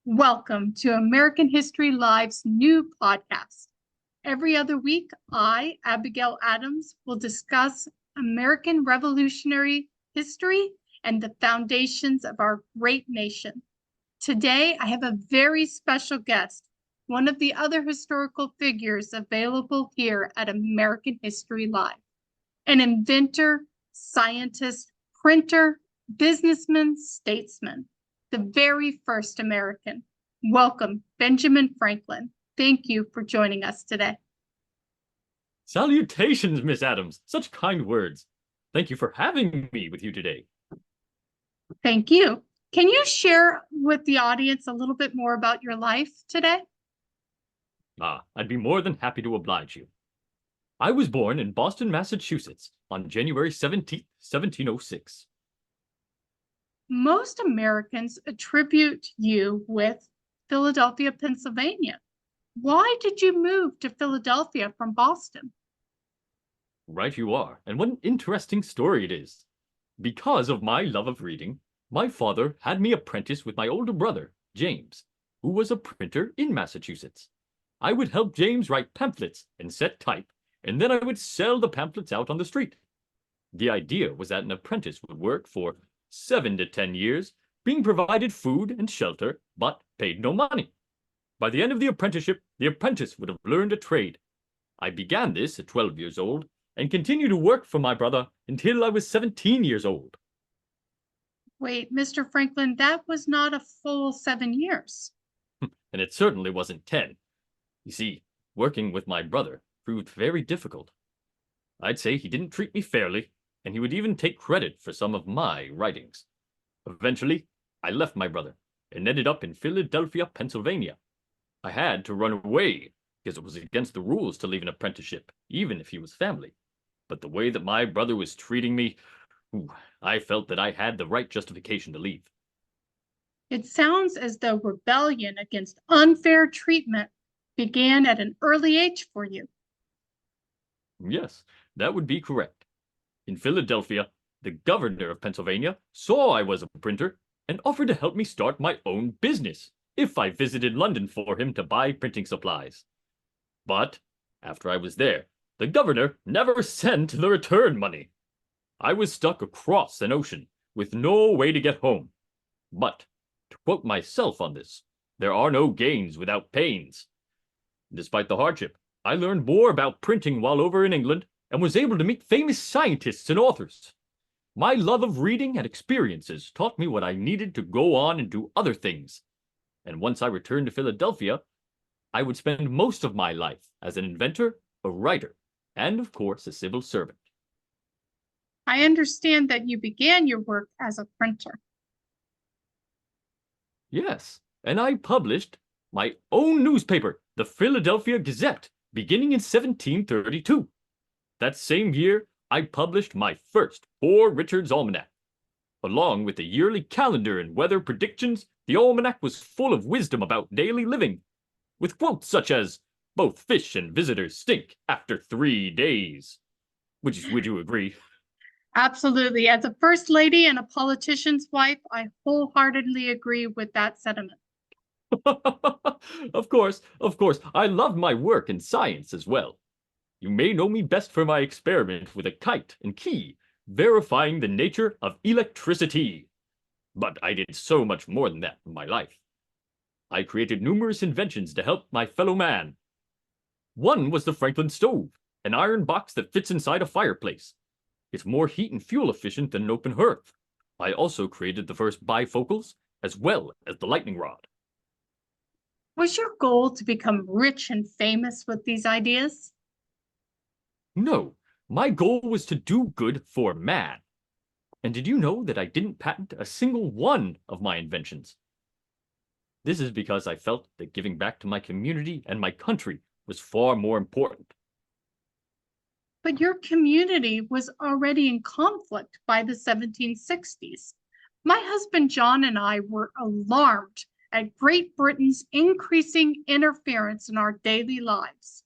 Welcome to American History Live's new podcast. Every other week, I, Abigail Adams, will discuss American Revolutionary history and the foundations of our great nation. Today, I have a very special guest, one of the other historical figures available here at American History Live, an inventor, scientist, printer, businessman, statesman, the very first American. Welcome, Benjamin Franklin. Thank you for joining us today. Salutations, Miss Adams. Such kind words. Thank you for having me with you today. Thank you. Can you share with the audience a little bit more about your life today? I'd be more than happy to oblige you. I was born in Boston, Massachusetts on January 17th, 1706. Most Americans attribute you with Philadelphia, Pennsylvania. Why did you move to Philadelphia from Boston? Right you are, and what an interesting story it is. Because of my love of reading, my father had me apprentice with my older brother, James, who was a printer in Massachusetts. I would help James write pamphlets and set type, and then I would sell the pamphlets out on the street. The idea was that an apprentice would work for 7 to 10 years, being provided food and shelter, but paid no money. By the end of the apprenticeship, the apprentice would have learned a trade. I began this at 12 years old and continued to work for my brother until I was 17 years old. Wait, Mr. Franklin, that was not a full 7 years. And it certainly wasn't 10. You see, working with my brother proved very difficult. I'd say he didn't treat me fairly, and he would even take credit for some of my writings. Eventually, I left my brother and ended up in Philadelphia, Pennsylvania. I had to run away because it was against the rules to leave an apprenticeship, even if he was family. But the way that my brother was treating me, I felt that I had the right justification to leave. It sounds as though rebellion against unfair treatment began at an early age for you. Yes, that would be correct. In Philadelphia, the governor of Pennsylvania saw I was a printer and offered to help me start my own business if I visited London for him to buy printing supplies. But after I was there, the governor never sent the return money. I was stuck across an ocean with no way to get home. But, to quote myself on this, there are no gains without pains. Despite the hardship, I learned more about printing while over in England and was able to meet famous scientists and authors. My love of reading and experiences taught me what I needed to go on and do other things. And once I returned to Philadelphia, I would spend most of my life as an inventor, a writer, and of course, a civil servant. I understand that you began your work as a printer. Yes, and I published my own newspaper, the Philadelphia Gazette, beginning in 1732. That same year, I published my first Poor Richard's Almanac. Along with the yearly calendar and weather predictions, the almanac was full of wisdom about daily living, with quotes such as, "Both fish and visitors stink after 3 days." Would you agree? Absolutely. As a first lady and a politician's wife, I wholeheartedly agree with that sentiment. Of course, I love my work in science as well. You may know me best for my experiment with a kite and key, verifying the nature of electricity. But I did so much more than that in my life. I created numerous inventions to help my fellow man. One was the Franklin stove, an iron box that fits inside a fireplace. It's more heat and fuel efficient than an open hearth. I also created the first bifocals, as well as the lightning rod. Was your goal to become rich and famous with these ideas? No, my goal was to do good for man. And did you know that I didn't patent a single one of my inventions? This is because I felt that giving back to my community and my country was far more important. But your community was already in conflict by the 1760s. My husband John and I were alarmed at Great Britain's increasing interference in our daily lives,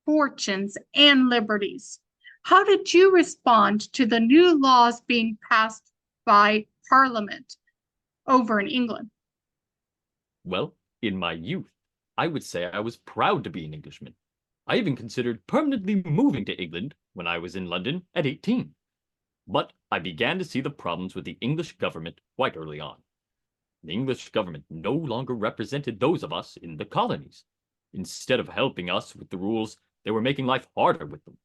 fortunes, and liberties. How did you respond to the new laws being passed by Parliament over in England? Well, In my youth, I would say I was proud to be an Englishman. I even considered permanently moving to England when I was in London at 18. But I began to see the problems with the English government quite early on. The English government no longer represented those of us in the colonies. Instead of helping us with the rules, they were making life harder with them.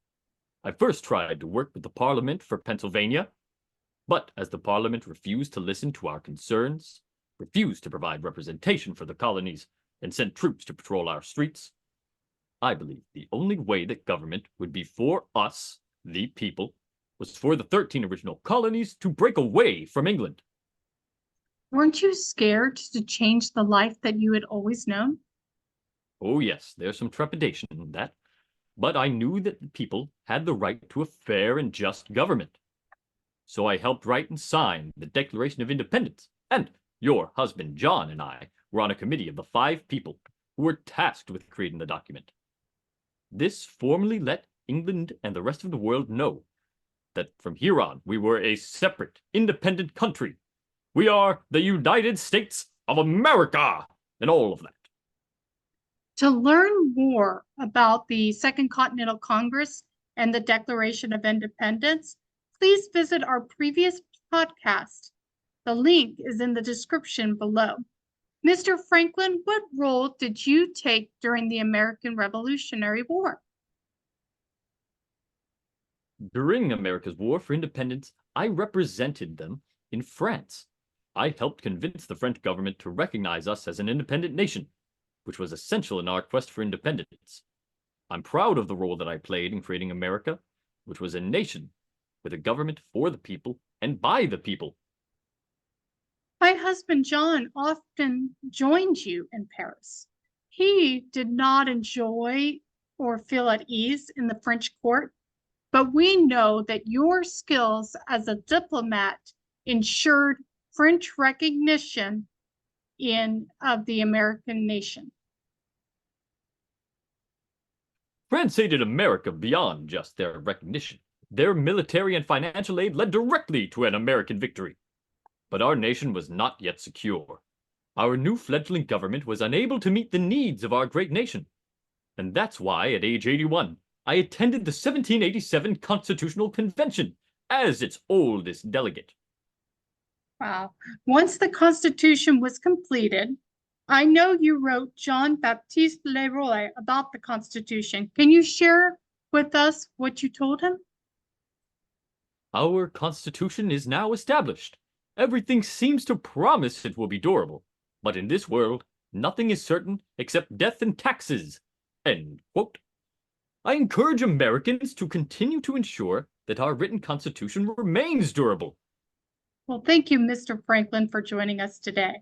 I first tried to work with the Parliament for Pennsylvania, but as the Parliament refused to listen to our concerns, refused to provide representation for the colonies, and sent troops to patrol our streets, I believe the only way that government would be for us, the people, was for the 13 original colonies to break away from England. Weren't you scared to change the life that you had always known? Oh yes, there's some trepidation in that, but I knew that the people had the right to a fair and just government. So I helped write and sign the Declaration of Independence, and your husband John and I were on a committee of the 5 people who were tasked with creating the document. This formally let England and the rest of the world know that from here on we were a separate, independent country. We are the United States of America, and all of that. To learn more about the Second Continental Congress and the Declaration of Independence, please visit our previous podcast. The link is in the description below. Mr. Franklin, what role did you take during the American Revolutionary War? During America's War for Independence, I represented them in France. I helped convince the French government to recognize us as an independent nation, which was essential in our quest for independence. I'm proud of the role that I played in creating America, which was a nation with a government for the people and by the people. My husband John often joined you in Paris. He did not enjoy or feel at ease in the French court, but we know that your skills as a diplomat ensured French recognition of the American nation. France aided America beyond just their recognition. Their military and financial aid led directly to an American victory. But our nation was not yet secure. Our new fledgling government was unable to meet the needs of our great nation. And that's why, at age 81, I attended the 1787 Constitutional Convention as its oldest delegate. Wow. Once the Constitution was completed, I know you wrote Jean-Baptiste Leroy about the Constitution. Can you share with us what you told him? Our Constitution is now established. Everything seems to promise it will be durable. But in this world, nothing is certain except death and taxes. End quote. I encourage Americans to continue to ensure that our written Constitution remains durable. Well, thank you, Mr. Franklin, for joining us today.